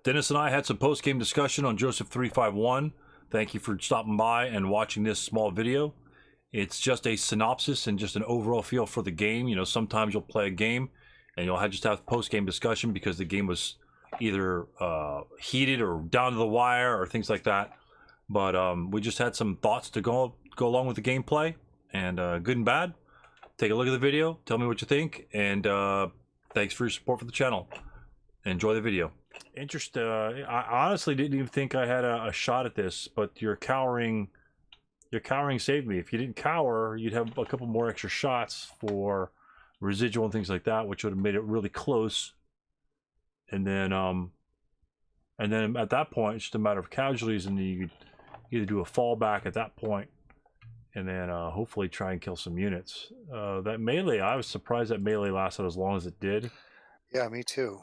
Dennis and I had some post-game discussion on Joseph 351. Thank you for stopping by and watching this small video. It's just a synopsis and just an overall feel for the game. You know, sometimes you'll play a game and you'll just have post-game discussion because the game was either heated or down to the wire or things like that. But we just had some thoughts to go along with the gameplay, and good and bad. Take a look at the video, tell me what you think, and thanks for your support for the channel. Enjoy the video. I honestly didn't even think I had a shot at this, but your cowering saved me. If you didn't cower, you'd have a couple more extra shots for residual and things like that, which would have made it really close. And then at that point, it's just a matter of casualties, and then you could either do a fallback at that point, and then hopefully try and kill some units. That melee, I was surprised that melee lasted as long as it did. Yeah, me too.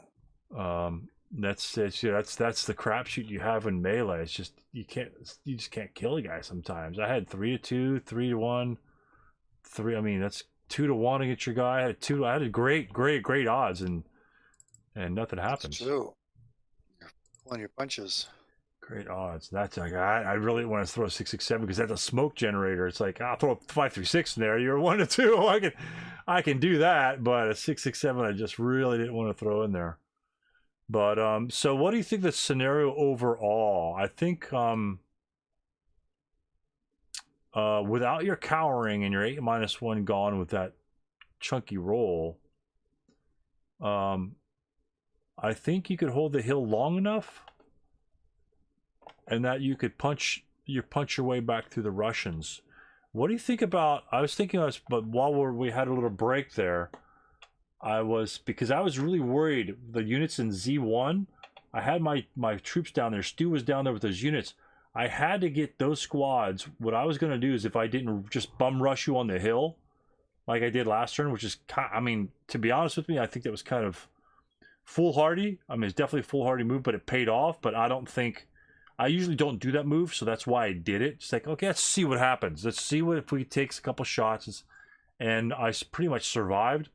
That's the crapshoot you have in melee. It's just you just can't kill a guy sometimes. I had 3-2, 3-1, 3. I mean, that's 2-1 against your guy. I had great odds, and nothing happens. That's true. You're pulling your punches. Great odds. That's like I really want to throw a 6-6-7 because that's a smoke generator. It's like I'll throw a 5-3-6 in there. You're 1-2. I can do that, but a 6-6-7 I just really didn't want to throw in there. But so what do you think the scenario overall? I think without your cowering and your 8-1 gone with that chunky roll, I think you could hold the hill long enough, and that you could punch your way back through the Russians. What do you think about? But while we had a little break there, because I was really worried. The units in Z1, I had my troops down there. Stu was down there with those units. I had to get those squads. What I was going to do is, if I didn't just bum rush you on the hill like I did last turn, which is, I mean, to be honest with me, I think that was kind of foolhardy. I mean, it's definitely a foolhardy move, but it paid off. But I usually don't do that move, so that's why I did it. Just like, okay, let's see what happens. Let's see if we takes a couple shots, and I pretty much survived.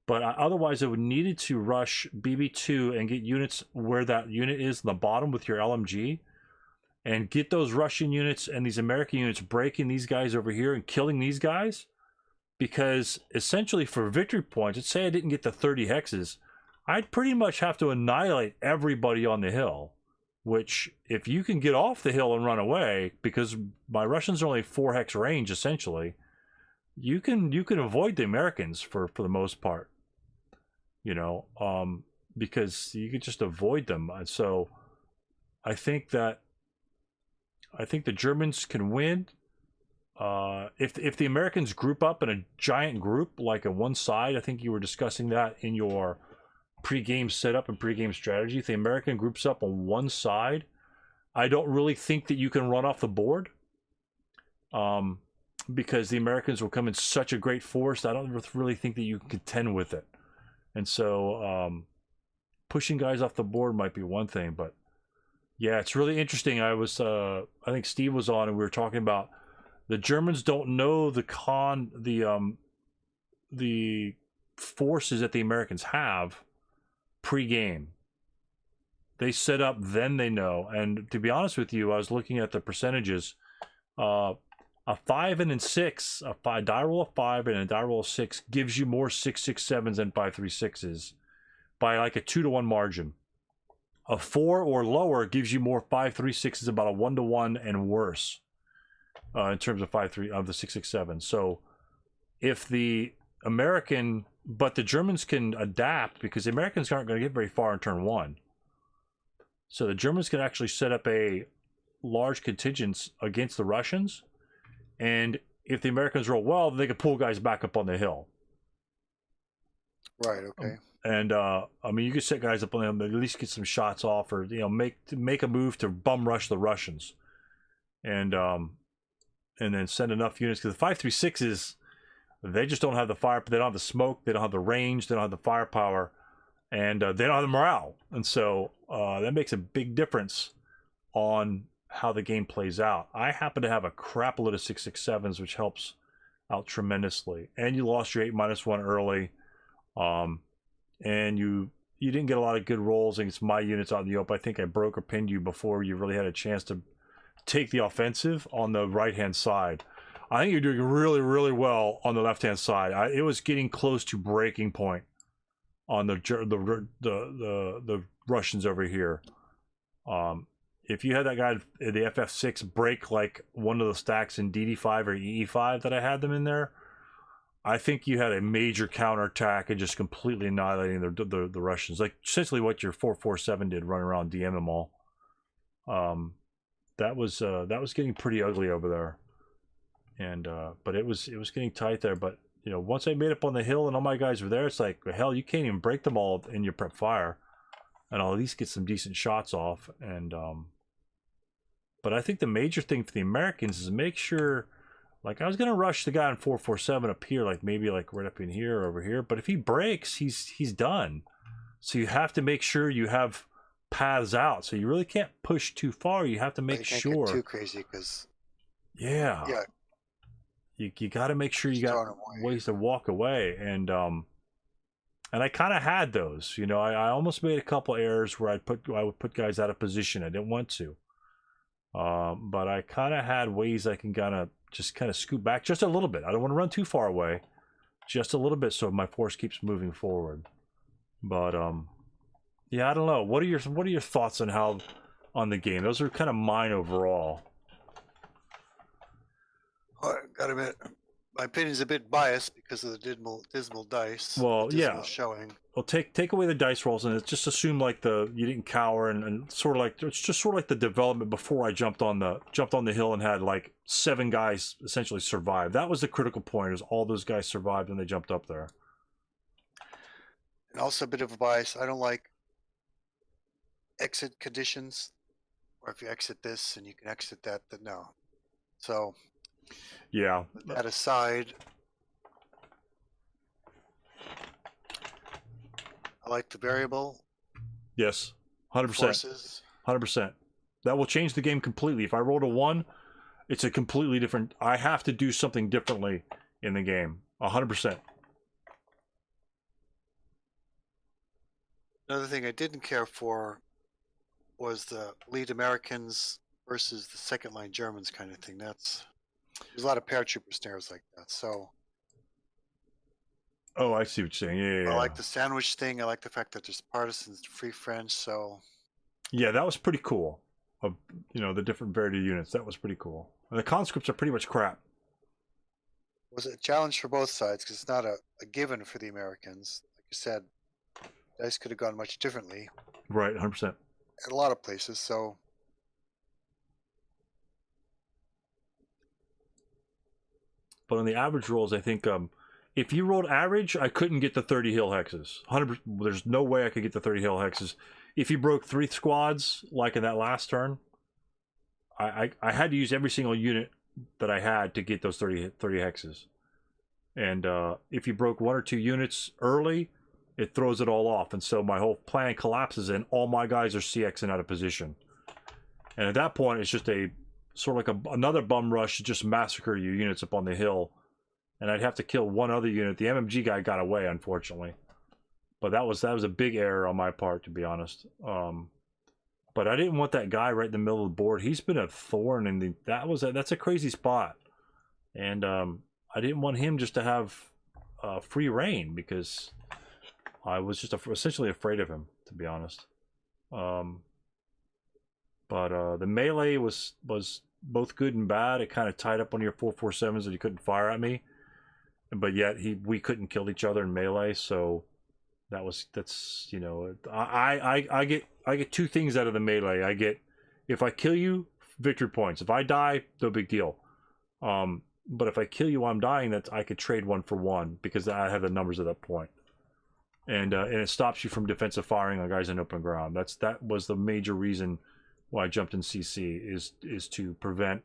But otherwise, I would needed to rush BB2 and get units where that unit is in the bottom with your LMG, and get those Russian units and these American units breaking these guys over here and killing these guys. Because essentially, for victory points, let's say I didn't get the 30 hexes, I'd pretty much have to annihilate everybody on the hill. Which, if you can get off the hill and run away, because my Russians are only 4 hex range essentially, you can avoid the Americans for the most part. You know, because you could just avoid them. So I think the Germans can win. If the Americans group up in a giant group, like on one side, I think you were discussing that in your pre-game setup and pre-game strategy. If the American groups up on one side, I don't really think that you can run off the board, because the Americans will come in such a great force. I don't really think that you can contend with it. And so pushing guys off the board might be one thing, but yeah, it's really interesting. I think Steve was on, and we were talking about the Germans don't know the forces that the Americans have pre-game. They set up, then they know. And to be honest with you, I was looking at the percentages. A 5 and a 6, a die roll of 5 and a die roll of 6 gives you more 6-6-7s than 5-3-6s by like a 2-to-1 margin. A 4 or lower gives you more 5-3-6s, about a 1-to-1 and worse in terms of the 6-6-7. So if the but the Germans can adapt, because the Americans aren't going to get very far in turn 1. So the Germans can actually set up a large contingent against the Russians. And if the Americans roll well, they can pull guys back up on the hill. Right. Okay. And I mean, you could set guys up on them, at least get some shots off, or make a move to bum rush the Russians, and then send enough units, because the 5-3-6s, they just don't have the fire. They don't have the smoke. They don't have the range. They don't have the firepower, and they don't have the morale. And so that makes a big difference on how the game plays out. I happen to have a crap load of 6-6-7s, which helps out tremendously. And you lost your 8-1 early, and you you didn't get a lot of good rolls against my units out in the open. I think I broke or pinned you before you really had a chance to take the offensive on the right-hand side. I think you're doing really, really well on the left-hand side. It was getting close to breaking point on the Russians over here. If you had that guy, the FF6, break like one of the stacks in DD5 or EE5 that I had them in there, I think you had a major counterattack and just completely annihilating the Russians. Like essentially what your 447 did, run around DM them all. That was getting pretty ugly over there. And but it was getting tight there. But you know, once I made up on the hill and all my guys were there, it's like, hell, you can't even break them all in your prep fire, and I'll at least get some decent shots off. And but I think the major thing for the Americans is make sure, like, I was gonna rush the guy on 447 up here, like maybe like right up in here or over here. But if he breaks, he's done. So you have to make sure you have paths out. So you really can't push too far. You have to make sure. Get too crazy, because yeah. You got to make sure you got ways to walk away, and I kind of had those. You know, I almost made a couple errors where I would put guys out of position. I didn't want to, but I kind of had ways I can kind of scoot back just a little bit. I don't want to run too far away, just a little bit, so my force keeps moving forward. But yeah, I don't know. What are your thoughts on the game? Those are kind of mine overall. I gotta admit, my opinion is a bit biased because of the dismal dice. Well, dismal showing. Well, take away the dice rolls and just assume like you didn't cower, and sort of like it's just sort of like the development before I jumped on the hill and had like 7 guys essentially survive. That was the critical point, is all those guys survived when they jumped up there. And also a bit of a bias. I don't like exit conditions, or if you exit this and you can exit that, then no. So yeah, with that aside, I like the variable. Yes, 100%. 100%. That will change the game completely. If I rolled a 1, it's a completely different. I have to do something differently in the game. 100%. Another thing I didn't care for was the lead Americans versus the second line Germans kind of thing. There's a lot of paratrooper snares like that. So oh, I see what you're saying. Yeah. I like the sandwich thing. I like the fact that there's partisans, free French. So yeah, that was pretty cool. You know, the different variety units. That was pretty cool. And the conscripts are pretty much crap. It was a challenge for both sides because it's not a given for the Americans. Like you said, dice could have gone much differently. Right, 100%. At a lot of places. So but on the average rolls, I think if you rolled average, I couldn't get the 30 hill hexes. 100%. There's no way I could get the 30 hill hexes. If you broke 3 squads, like in that last turn, I had to use every single unit that I had to get those 30 hexes. And if you broke 1 or 2 units early, it throws it all off. And so my whole plan collapses and all my guys are CXing out of position. And at that point, it's just a sort of like another bum rush to just massacre your units up on the hill. And I'd have to kill 1 other unit. The MMG guy got away, unfortunately. But that was a big error on my part, to be honest. But I didn't want that guy right in the middle of the board. He's been a thorn, and that's a crazy spot. And I didn't want him just to have free reign, because I was just essentially afraid of him, to be honest. But the melee was both good and bad. It kind of tied up one of your 447s that he couldn't fire at me, but yet we couldn't kill each other in melee. So that's you know, I get 2 things out of the melee. I get, if I kill you, victory points. If I die, no big deal. But if I kill you while I'm dying, that I could trade 1 for 1 because I have the numbers at that point. And it stops you from defensive firing on guys in open ground. That was the major reason why I jumped in CC, is to prevent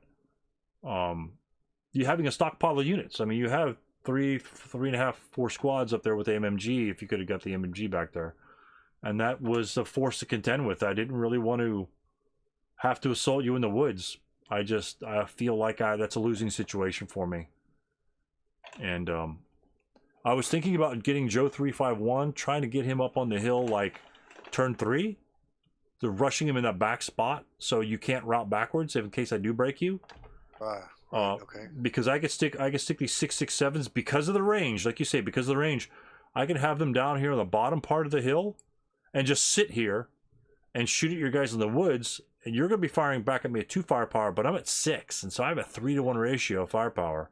you having a stockpile of units. I mean, you have 3.5, 4 squads up there with the MMG. If you could have got the MMG back there, and that was a force to contend with. I didn't really want to have to assault you in the woods. I feel like that's a losing situation for me. And I was thinking about getting Joe 351, trying to get him up on the hill like turn 3. They're rushing him in that back spot, so you can't route backwards in case I do break you. Right, okay. Because I could stick these 667s because of the range, like you say, because of the range. I can have them down here on the bottom part of the hill, and just sit here, and shoot at your guys in the woods. And you're going to be firing back at me at 2 firepower, but I'm at 6, and so I have a 3-to-1 ratio of firepower.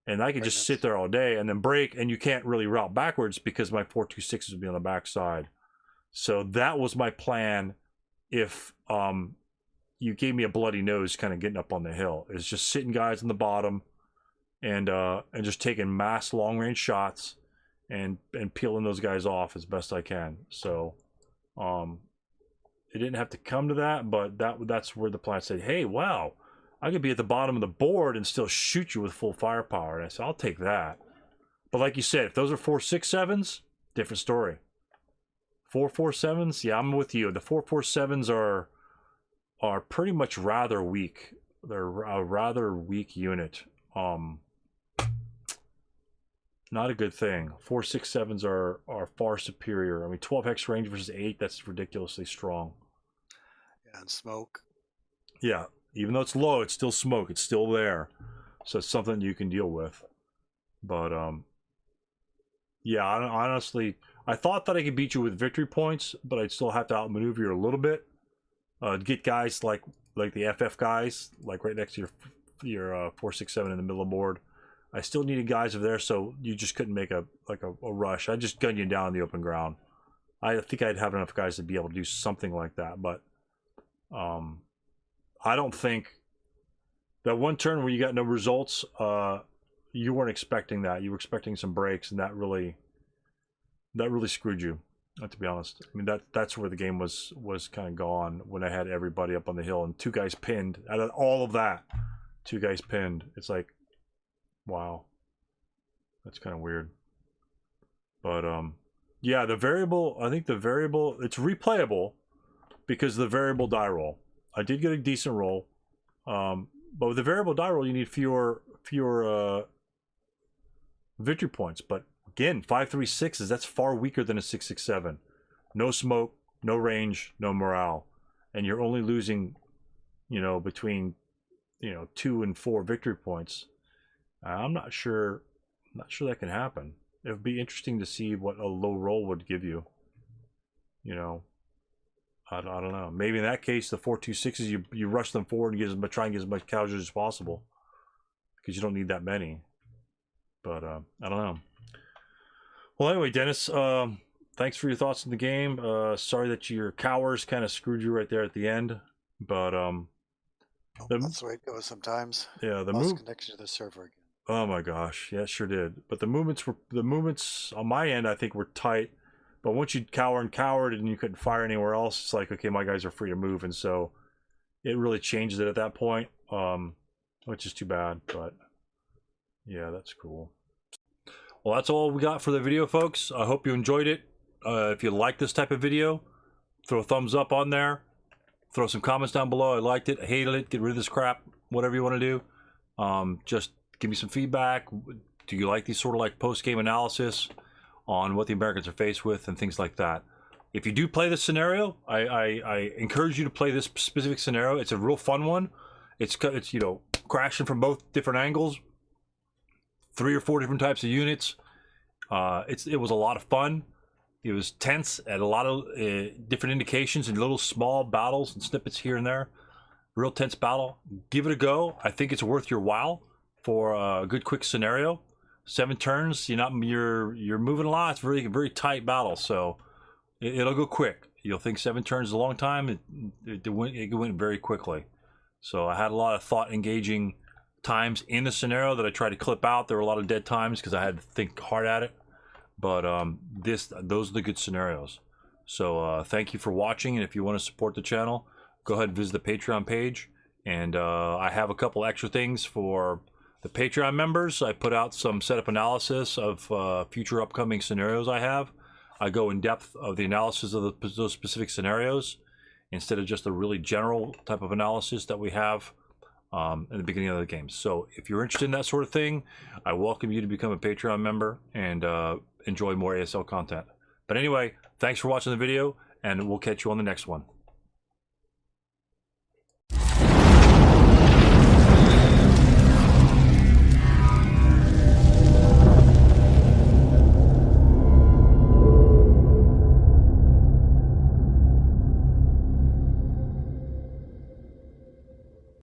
And I could just sit there all day and then break, and you can't really route backwards because my 4.26s would be on the back side. So that was my plan if you gave me a bloody nose kind of getting up on the hill. Is just sitting guys on the bottom and just taking mass long-range shots and peeling those guys off as best I can. So it didn't have to come to that, but that's where the plan said, hey, wow, I could be at the bottom of the board and still shoot you with full firepower. And I said, I'll take that. But like you said, if those are 4.67s, different story. 4.47s, yeah, I'm with you. The 4.47s are pretty much rather weak. They're a rather weak unit. Not a good thing. 4.67s are far superior. I mean, 12 hex range versus 8, that's ridiculously strong. Yeah, and smoke. Yeah, even though it's low, it's still smoke. It's still there. So it's something you can deal with. But, yeah, honestly, I thought that I could beat you with victory points, but I'd still have to outmaneuver you a little bit. Get guys like the FF guys, like right next to your 4.67 in the middle of the board. I still needed guys over there, so you just couldn't make a rush. I just gun you down in the open ground. I think I'd have enough guys to be able to do something like that, but I don't think that one turn where you got no results, you weren't expecting that. You were expecting some breaks, and that really screwed you, to be honest. I mean, that's where the game was kind of gone when I had everybody up on the hill and 2 guys pinned. Out of all of that, 2 guys pinned. It's like, wow, that's kind of weird. But yeah, the variable, I think the variable, it's replayable because of the variable die roll. I did get a decent roll, but with the variable die roll, you need fewer victory points. But again, 5.36s, that's far weaker than a 6.67. No smoke, no range, no morale, and you're only losing, between 2 and 4 victory points. I'm not sure that can happen. It would be interesting to see what a low roll would give you. I don't know. Maybe in that case, the 4.26s, you rush them forward and try and get as much casualties as possible because you don't need that many. But I don't know. Well, anyway, Dennis, thanks for your thoughts on the game. Sorry that your cowers kind of screwed you right there at the end, but that's the way it goes sometimes. Yeah, the lost connection to the server again. Oh my gosh, yeah, it sure did. But the movements on my end, I think, were tight. But once you cowered and you couldn't fire anywhere else, it's like, okay, my guys are free to move, and so it really changed it at that point, which is too bad. But yeah, that's cool. Well, that's all we got for the video, folks. I hope you enjoyed it. If you like this type of video, throw a thumbs up on there. Throw some comments down below. I liked it, I hated it, get rid of this crap, whatever you want to do. Just give me some feedback. Do you like these sort of like post-game analysis on what the Americans are faced with and things like that? If you do play this scenario, I encourage you to play this specific scenario. It's a real fun one. It's crashing from both different angles, 3 or 4 different types of units. It was a lot of fun. It was tense at a lot of different indications and little small battles and snippets here and there. Real tense battle. Give it a go. I think it's worth your while for a good quick scenario. 7 turns. You're moving a lot. It's very very tight battle, so it'll go quick. You'll think 7 turns is a long time. It went very quickly. So I had a lot of thought engaging times in the scenario that I tried to clip out. There were a lot of dead times because I had to think hard at it. But those are the good scenarios. So thank you for watching, and if you want to support the channel, go ahead and visit the Patreon page. And I have a couple extra things for the Patreon members. I put out some setup analysis of future upcoming scenarios I have. I go in depth of the analysis of those specific scenarios instead of just a really general type of analysis that we have in the beginning of the game. So if you're interested in that sort of thing, I welcome you to become a Patreon member and enjoy more ASL content. But anyway, thanks for watching the video, and we'll catch you on the next one.